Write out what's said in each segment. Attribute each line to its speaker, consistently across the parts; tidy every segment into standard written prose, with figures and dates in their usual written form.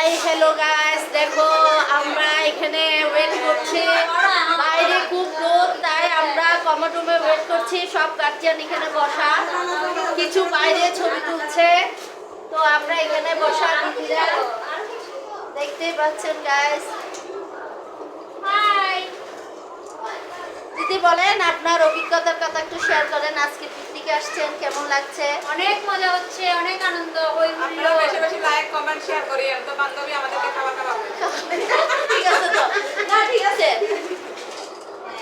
Speaker 1: Hi hello guys, দেখো আমরা এখানে ওয়েট করছি। বাইরে খুব রোদ, তাই আমরা কমন রুমে ওয়েট করছি। সব গার্জিয়ান এখানে বসা, কিছু বাইরে ছবি তুলছে। তো আমরা এখানে বসা দিদিরা দেখতেই পাচ্ছেন গাইস। হাই দিদি, বলেন আপনার অভিজ্ঞতার কথা একটু শেয়ার করেন। আজকে পিকনিকে আসছেন, কেমন লাগছে?
Speaker 2: অনেক মজা হচ্ছে, অনেক আনন্দ।
Speaker 3: আপনারা বেশি বেশি লাইক কমেন্ট শেয়ার করিয়েন, তো বান্ধবী আমাদেরকে খাবার খাওয়াবে।
Speaker 1: ঠিক আছে তো, না ঠিক আছে।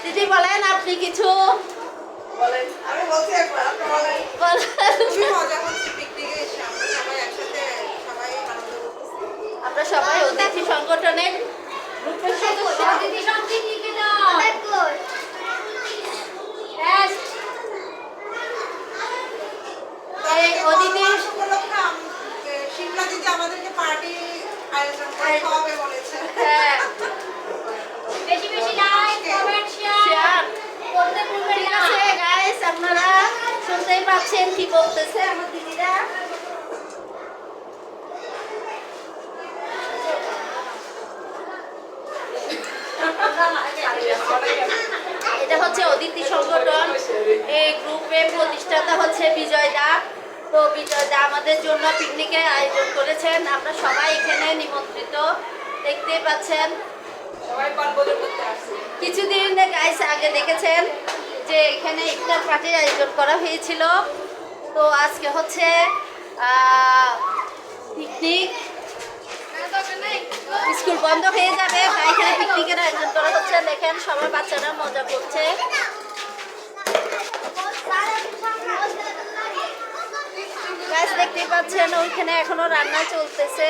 Speaker 1: দিদি বলেন আপনি কিছু
Speaker 3: বলেন, আমি বলছি একবার, আপনি বলেন।
Speaker 1: বলেন।
Speaker 3: খুবই মজা হচ্ছে পিকনিকে এসে, আমরা সবাই একসাথে সবাই আনন্দ করতেছি।
Speaker 1: আমরা সবাই অতিথি সংগঠনের গ্রুপের সদস্য।
Speaker 2: দিদি সঞ্চিত লিখে দাও। অনেক গুড। বেস্ট।
Speaker 1: এই অতিথি
Speaker 3: উপলক্ষে শিমলা দিদি আমাদেরকে পার্টি আয়োজন করে খাওয়াবে বলেছে।
Speaker 1: হ্যাঁ,
Speaker 2: বেশি বেশি লাইক কমেন্ট শেয়ার
Speaker 1: শেয়ার
Speaker 2: করতে ভুলবেন
Speaker 1: ঠিক
Speaker 2: না।
Speaker 1: আছে গাইস, আপনারা শুনতেই পাচ্ছেন কি বলতেছে আমার দিদিরা। এটা হচ্ছে অদিতি সংগঠন। এই গ্রুপের প্রতিষ্ঠাতা হচ্ছে বিজয় দা। তো বিজয় দা আমাদের জন্য পিকনিকের আয়োজন করেছেন। আমরা সবাই এখানে নিমন্ত্রিত, দেখতেই পাচ্ছেন।
Speaker 3: সবাই বনভোজন করতে আসছে।
Speaker 1: কিছুদিন গাইস আগে দেখেছেন যে এখানে ইফতার পার্টির আয়োজন করা হয়েছিল। তো আজকে হচ্ছে পিকনিক, স্কুল বন্ধ হয়ে যাবে, তাই এখানে পিকনিকের আয়োজন করা হচ্ছে। দেখেন সবাই বাচ্চারা মজা করছে। গাইস দেখতেই পাচ্ছেন ওইখানে এখনো রান্না চলতেছে।